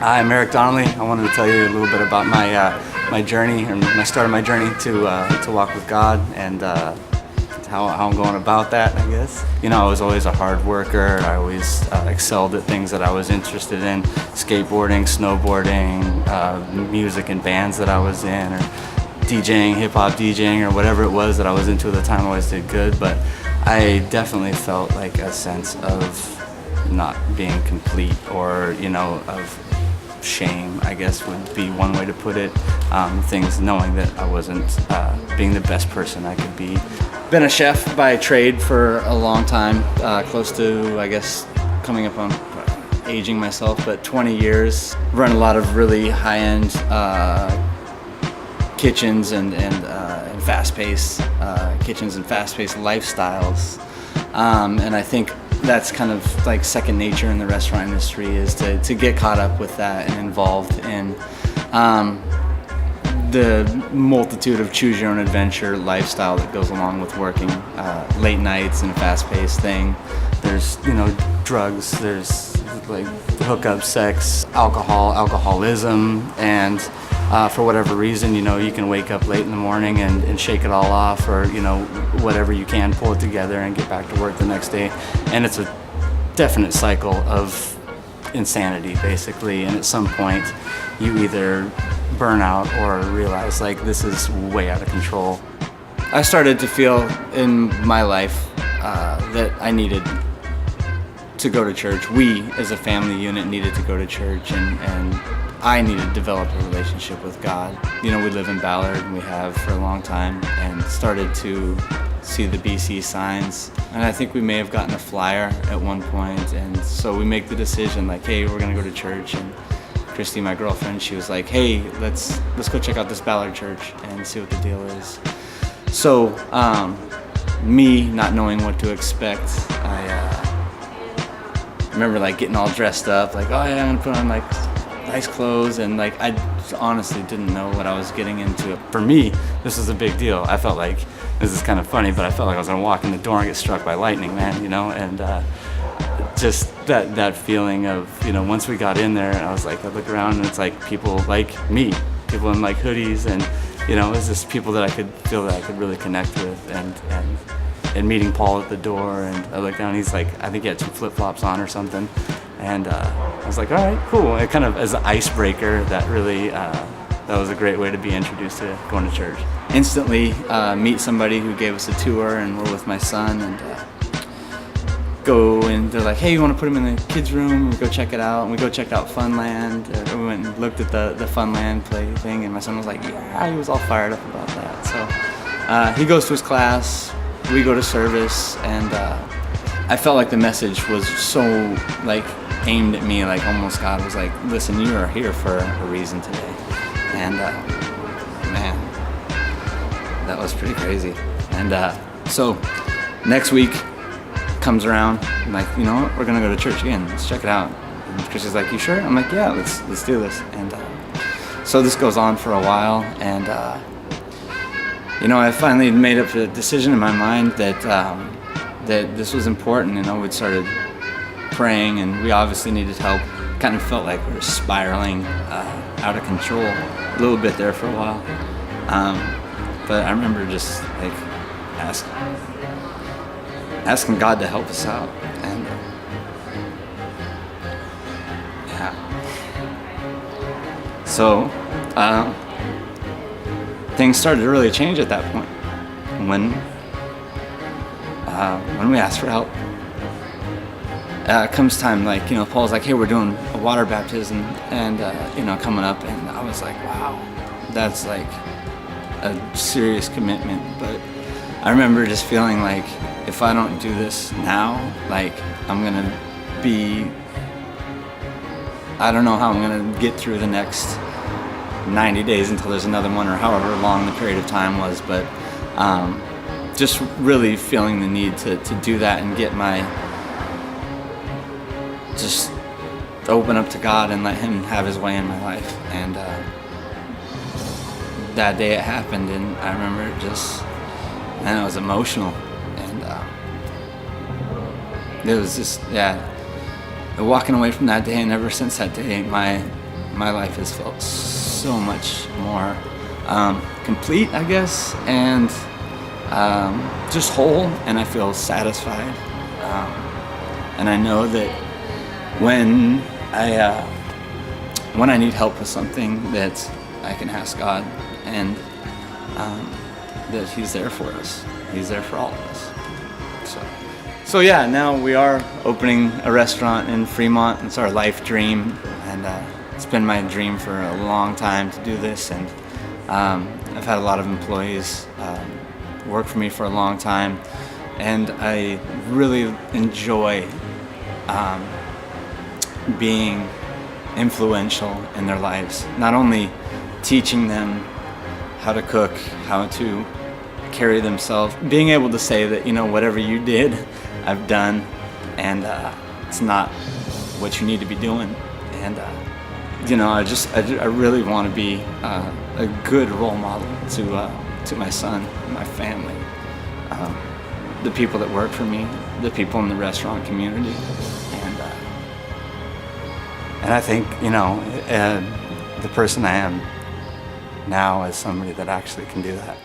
Hi, I'm Eric Donnally. I wanted to tell you a little bit about my journey and my start of my journey to walk with God and how I'm going about that, I guess. You know, I was always a hard worker. I always excelled at things that I was interested in, skateboarding, snowboarding, music and bands that I was in, or DJing, hip-hop DJing, or whatever it was that I was into at the time. I always did good, but I definitely felt like a sense of not being complete, or, you know, of shame, I guess would be one way to put it. Things knowing that I wasn't being the best person I could be. Been a chef by trade for a long time, close to, I guess, coming up on aging myself, but 20 years. Run a lot of really high-end kitchens and fast-paced kitchens and fast-paced lifestyles, and I think that's kind of like second nature in the restaurant industry, is to get caught up with that and involved in the multitude of choose your own adventure lifestyle that goes along with working late nights and a fast-paced thing. There's, you know, drugs, there's like hookup, sex, alcoholism, and for whatever reason, you know, you can wake up late in the morning and shake it all off, or, you know, whatever you can, pull it together and get back to work the next day. And it's a definite cycle of insanity, basically. And at some point, you either burn out or realize, like, this is way out of control. I started to feel in my life that I needed to go to church. We, as a family unit, needed to go to church, and I needed to develop a relationship with God. You know, we live in Ballard, and we have for a long time, and started to see the BC signs. And I think we may have gotten a flyer at one point, and so we make the decision, like, hey, we're gonna go to church. And Christy, my girlfriend, she was like, hey, let's go check out this Ballard church and see what the deal is. So, me not knowing what to expect, I remember like getting all dressed up, like, oh yeah, I'm gonna put on like nice clothes, and like I honestly didn't know what I was getting into. For me, this was a big deal. I felt like, this is kind of funny, but I felt like I was gonna walk in the door and get struck by lightning, man, you know, and just that feeling of, you know, once we got in there, I was like, I look around and it's like people like me, people in like hoodies, and, you know, it's just people that I could feel that I could really connect with, and meeting Paul at the door, and I looked down, he's like, I think he had some flip-flops on or something, and I was like, all right, cool. It kind of, as an icebreaker, that really, that was a great way to be introduced to going to church. Instantly meet somebody who gave us a tour, and we're with my son, and go, and they're like, hey, you want to put him in the kids' room? We go check it out, and we go check out Funland. We went and looked at the Funland play thing, and my son was like, yeah, he was all fired up about that. So he goes to his class, we go to service, and I felt like the message was so like aimed at me, like almost God was like, listen, you are here for a reason today. And man, that was pretty crazy. And so next week comes around, I'm like, you know what, we're gonna go to church again, let's check it out. And Chris is like, you sure? I'm like, yeah, let's do this. And so this goes on for a while, and you know, I finally made up a decision in my mind that that this was important, and we started praying, and we obviously needed help. Kind of felt like we were spiraling out of control a little bit there for a while. But I remember just like asking God to help us out, and yeah. So things started to really change at that point when we asked for help. Comes time, like, you know, Paul's like, hey, we're doing a water baptism, and you know, coming up, and I was like, wow, that's like a serious commitment. But I remember just feeling like, if I don't do this now, like, I'm gonna be, I don't know how I'm gonna get through the next 90 days until there's another one, or however long the period of time was. But just really feeling the need to do that and get my, just open up to God and let Him have His way in my life. And that day it happened, and I remember it just, man, it was emotional. And it was just, yeah, walking away from that day, and ever since that day, my my life has felt so much more complete, I guess, and just whole, and I feel satisfied. And I know that when I need help with something, that I can ask God, and that He's there for us. He's there for all of us. So yeah, now we are opening a restaurant in Fremont. It's our life dream, and it's been my dream for a long time to do this. And I've had a lot of employees work for me for a long time, and I really enjoy being influential in their lives. Not only teaching them how to cook, how to carry themselves, being able to say that, whatever you did, I've done, and it's not what you need to be doing. And I really want to be a good role model to my son, my family, the people that work for me, the people in the restaurant community, and I think the person I am now is somebody that actually can do that.